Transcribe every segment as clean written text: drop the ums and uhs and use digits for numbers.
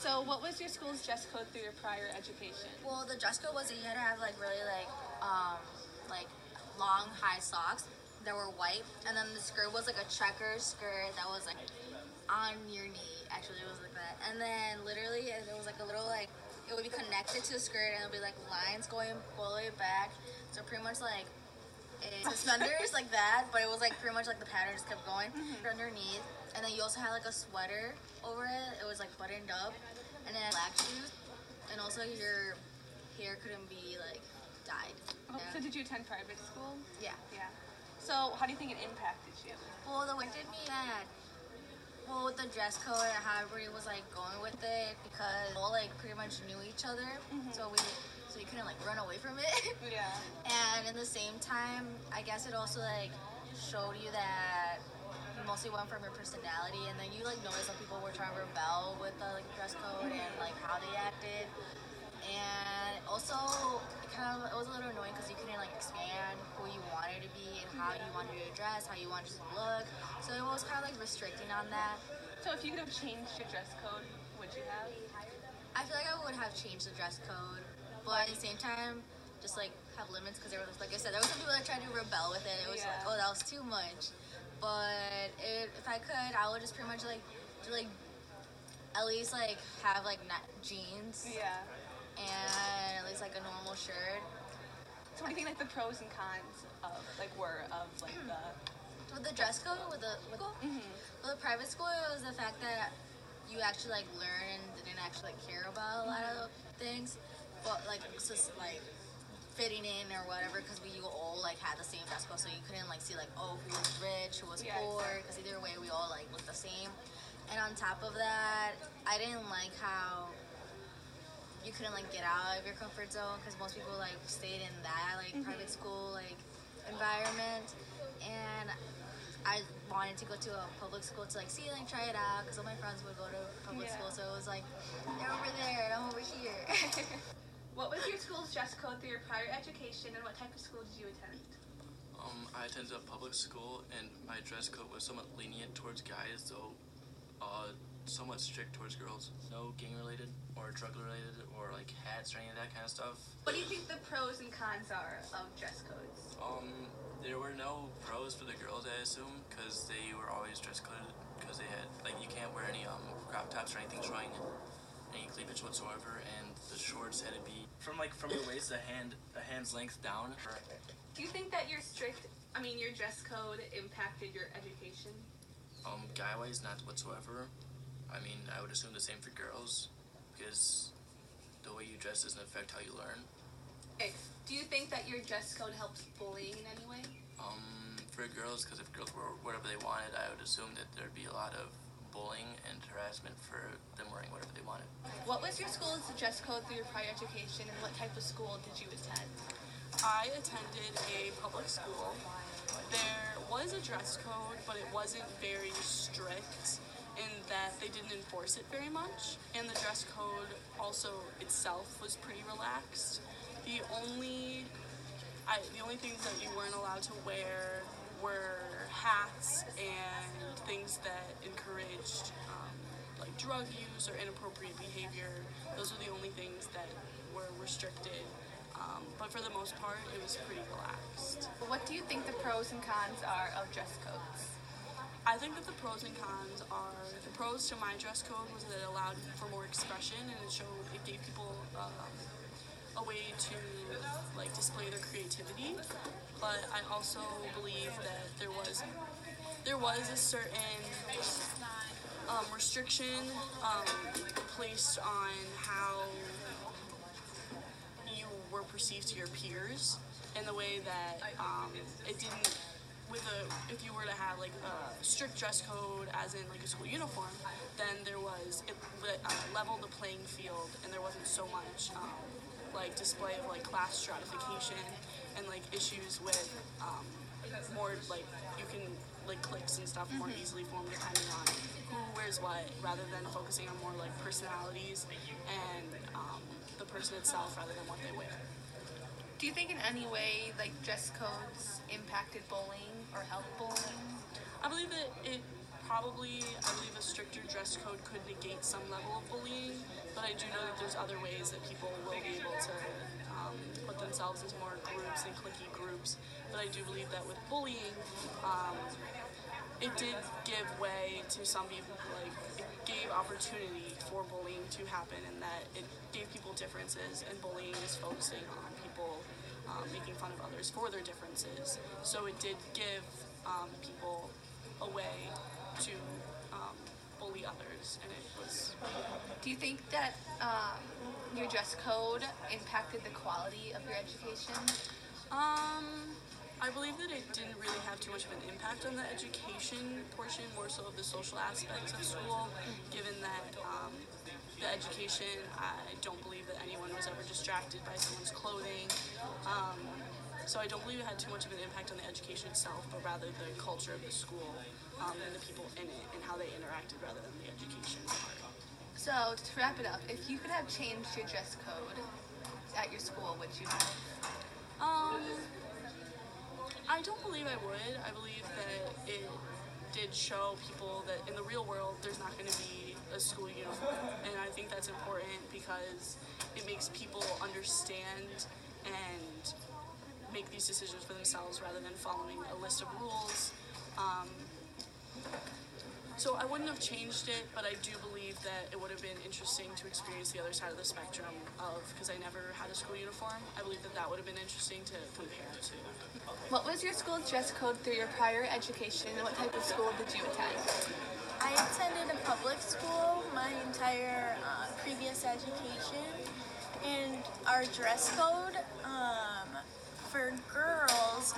So, what was your school's dress code through your prior education? Well, the dress code was that you had to have like really like long high socks that were white, and then the skirt was like a checker skirt that was like on your knee. Actually, it was like that, and then literally it was like a little like it would be connected to the skirt, and it would be like lines going all the way back. So pretty much like suspenders like that, but it was like pretty much like the pattern just kept going underneath. And then you also had like a sweater over it. It was like buttoned up, and then black shoes, and also your hair couldn't be like dyed. Oh, so did you attend private school? Yeah. Yeah. So how do you think it impacted you? Well, the way did me that. Well, with the dress code and how everybody was like going with it, because we all like pretty much knew each other, so you couldn't like run away from it. Yeah. And in the same time, I guess it also like showed you that you mostly went from your personality, and then you like noticed that people were trying to rebel with the like dress code and like how they acted. And also, it was a little annoying because you couldn't like expand who you wanted to be and how you wanted to dress, how you wanted to look. So it was kind of like restricting on that. So if you could have changed your dress code, would you have? I feel like I would have changed the dress code, but at the same time, just like have limits, because there was, like I said, there was some people that tried to rebel with it. It was like, oh, that was too much. But if I could, I would just pretty much like do like at least like have like jeans. Yeah. And at least like a normal shirt. So what do you think like the pros and cons of like the with the dress code with the school? With the private school, it was the fact that you actually like learn and didn't actually like care about a lot of things, but like it's just like fitting in or whatever, because we all like had the same dress code, so you couldn't like see like, oh, who was rich, who was poor, because either way we all like looked the same. And on top of that, I didn't like how you couldn't like get out of your comfort zone, because most people like stayed in that like private school like environment, and I wanted to go to a public school to like see like try it out, because all my friends would go to public school, so it was like they're over there and I'm over here. What was your school's dress code through your prior education, and what type of school did you attend? I attended a public school, and my dress code was somewhat lenient towards guys, though somewhat strict towards girls. No gang-related or drug-related or like hats or any of that kind of stuff. What do you think the pros and cons are of dress codes? There were no pros for the girls, I assume, because they were always dress coded, because they had like you can't wear any crop tops or anything showing any cleavage whatsoever, and the shorts had to be from your waist a hand's length down. Do you think that your dress code impacted your education? Guy-wise, not whatsoever. I mean, I would assume the same for girls, because the way you dress doesn't affect how you learn. Okay. Do you think that your dress code helps bullying in any way? For girls, because if girls wore whatever they wanted, I would assume that there'd be a lot of bullying and harassment for them wearing whatever they wanted. What was your school's dress code through your prior education, and what type of school did you attend? I attended a public school. There was a dress code, but it wasn't very strict in that they didn't enforce it very much, and the dress code also itself was pretty relaxed. The only things that you weren't allowed to wear were hats and things that encouraged like drug use or inappropriate behavior. Those were the only things that were restricted. But for the most part, it was pretty relaxed. What do you think the pros and cons are of dress codes? I think that the pros and cons are, the pros to my dress code was that it allowed for more expression, and it gave people a way to like display their creativity. But I also believe that there was a certain restriction placed on how you were perceived to your peers, in the way that it didn't. If you were to have like a strict dress code, as in like a school uniform, then it leveled the playing field, and there wasn't so much like display of like class stratification and like issues with more like you can like cliques and stuff more easily formed depending on who wears what, rather than focusing on more like personalities and the person itself rather than what they wear. Do you think in any way like dress codes impacted bullying or helped bullying? I believe that it probably, I believe a stricter dress code could negate some level of bullying, but I do know that there's other ways that people will be able to put themselves into more groups and cliquey groups. But I do believe that with bullying, it did give way to some people, like, it gave opportunity for bullying to happen, and that it gave people differences, and bullying is focusing on people making fun of others for their differences. So it did give people a way to bully others, and it was... Do you think that your dress code impacted the quality of your education? I believe that it didn't really have too much of an impact on the education portion, more so of the social aspects of school, given that the education, I don't believe that anyone was ever distracted by someone's clothing. So I don't believe it had too much of an impact on the education itself, but rather the culture of the school and the people in it and how they interacted rather than the education part. So, to wrap it up, if you could have changed your dress code at your school, would you have? I don't believe I would. I believe that it did show people that in the real world there's not going to be a school uniform, and I think that's important because it makes people understand and make these decisions for themselves rather than following a list of rules. So I wouldn't have changed it, but I do believe that it would have been interesting to experience the other side of the spectrum because I never had a school uniform. I believe that that would have been interesting to compare to. What was your school's dress code through your prior education, and what type of school did you attend? I attended a public school my entire previous education, and our dress code for girls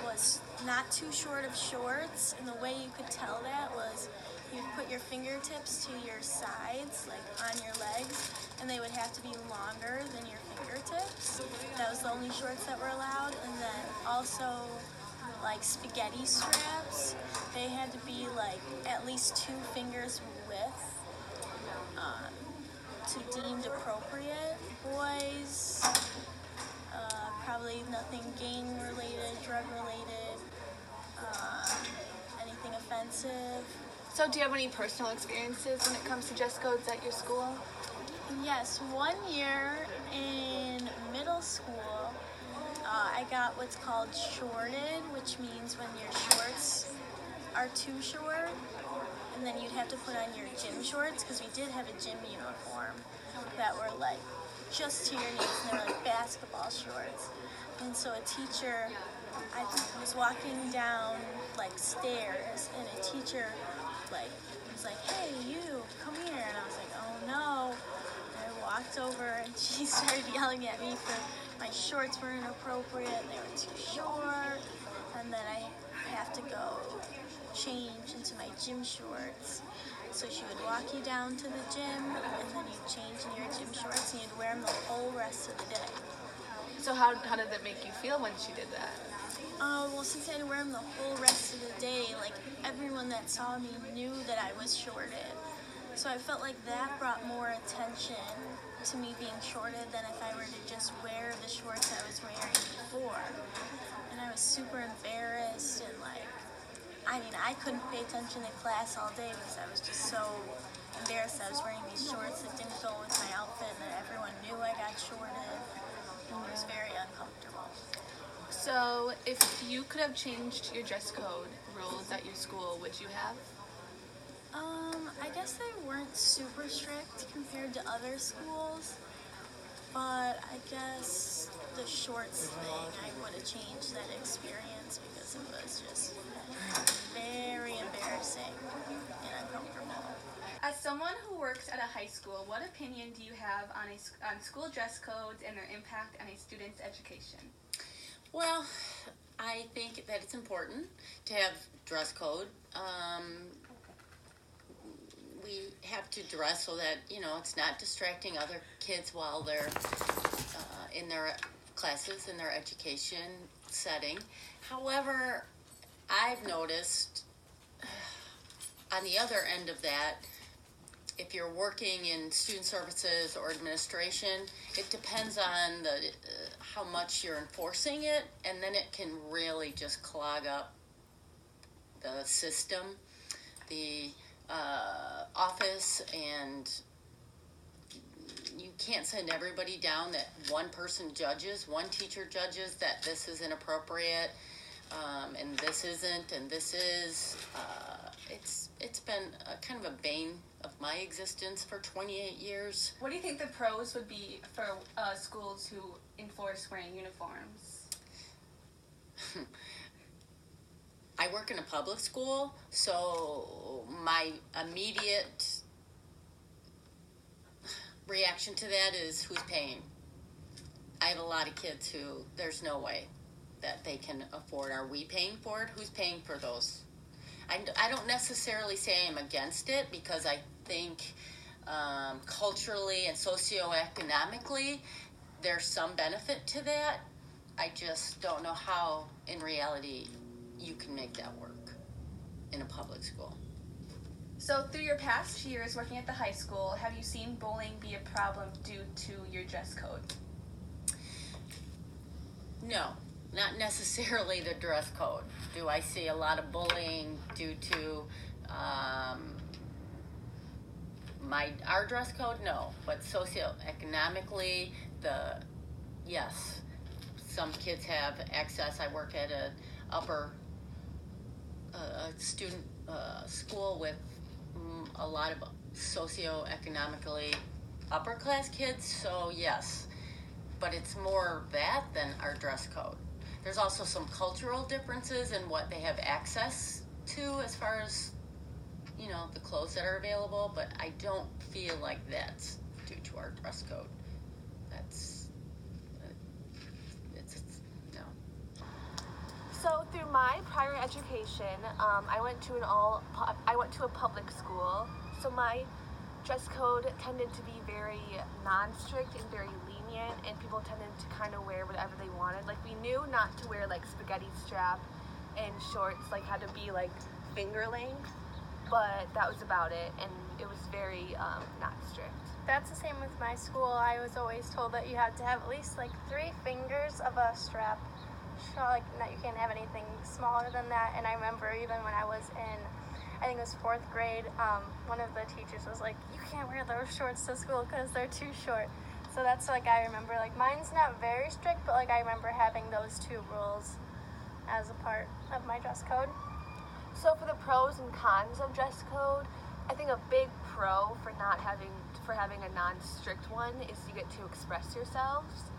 was not too short of shorts, and the way you could tell that was you'd put your fingertips to your sides, like on your legs, and they would have to be longer than your fingertips. That was the only shorts that were allowed. And then also like spaghetti straps, they had to be like at least 2 fingers width to deemed appropriate. Boys, probably nothing gang related, drug related, anything offensive. So do you have any personal experiences when it comes to dress codes at your school? Yes, one year in middle school, I got what's called shorted, which means when your shorts are too short, and then you'd have to put on your gym shorts, because we did have a gym uniform that were like just to your knees, and they were like basketball shorts. And so a teacher, I was walking down like stairs, and a teacher like was like, "Hey, you, come here," and I was like, "Oh no." And I walked over, and she started yelling at me for my shorts were inappropriate, they were too short, and then I have to go change into my gym shorts. So she would walk you down to the gym, and then you'd change in your gym shorts, and you'd wear them the whole rest of the day. So how did it make you feel when she did that? Well, since I had to wear them the whole rest of the day, like, everyone that saw me knew that I was shorted. So I felt like that brought more attention to me being shorted than if I were to just wear the shorts I was wearing before. And I was super embarrassed, and I couldn't pay attention to class all day because I was just so embarrassed I was wearing these shorts that didn't go with my outfit, and that everyone knew I got shorted. It was very uncomfortable. So if you could have changed your dress code rules at your school, would you have? I guess they weren't super strict compared to other schools, but I guess the shorts thing, I would have changed that experience because it was just very embarrassing and uncomfortable. As someone who works at a high school, what opinion do you have on school dress codes and their impact on a student's education? Well, I think that it's important to have dress code. We have to dress so that, it's not distracting other kids while they're in their classes, in their education setting. However, I've noticed on the other end of that, if you're working in student services or administration, it depends on how much you're enforcing it, and then it can really just clog up the system. the office, and you can't send everybody down that one person judges, one teacher judges that this is inappropriate, and this isn't, and this is. It's been kind of a bane of my existence for 28 years. What do you think the pros would be for schools who enforce wearing uniforms? I work in a public school, so my immediate reaction to that is who's paying. I have a lot of kids who there's no way that they can afford. Are we paying for it? Who's paying for those? I don't necessarily say I'm against it, because I think culturally and socioeconomically there's some benefit to that. I just don't know how in reality you can make that work in a public school. So through your past years working at the high school, have you seen bullying be a problem due to your dress code? No, not necessarily the dress code. Do I see a lot of bullying due to our dress code? No, but socioeconomically, yes, some kids have access. I work at a upper student school with a lot of socioeconomically upper class kids, so yes, but it's more that than our dress code. There's also some cultural differences in what they have access to as far as, the clothes that are available, but I don't feel like that's due to our dress code. No. So through my prior education, I went to a public school. So my dress code tended to be very non-strict and very lenient, and people tended to kind of wear whatever they wanted. Like, we knew not to wear like spaghetti strap, and shorts had to be like finger length, but that was about it, and it was very not strict. That's the same with my school. I was always told that you had to have at least 3 fingers of a strap. So that you can't have anything smaller than that. And I remember even when I was in, I think it was 4th grade, one of the teachers was like, "You can't wear those shorts to school because they're too short." So that's I remember. Mine's not very strict, but I remember having those 2 rules as a part of my dress code. So for the pros and cons of dress code, I think a big pro for having a non-strict one is you get to express yourselves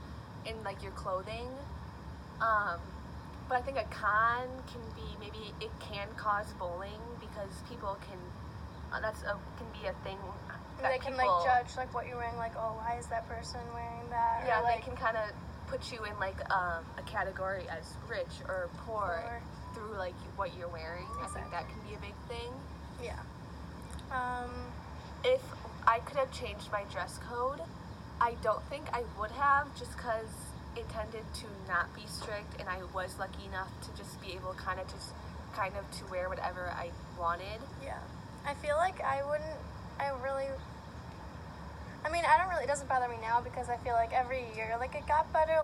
in your clothing. But I think a con can be maybe it can cause bullying, because people can be a thing that They can people, judge what you're wearing, oh, why is that person wearing that? Yeah, or, they can kind of put you in a category as rich or poor through what you're wearing. Exactly. I think that can be a big thing. Yeah. If I could have changed my dress code, I don't think I would have, just because it tended to not be strict, and I was lucky enough to just be able kind of to wear whatever I wanted. Yeah. I feel like it doesn't bother me now, because I feel like every year, it got better.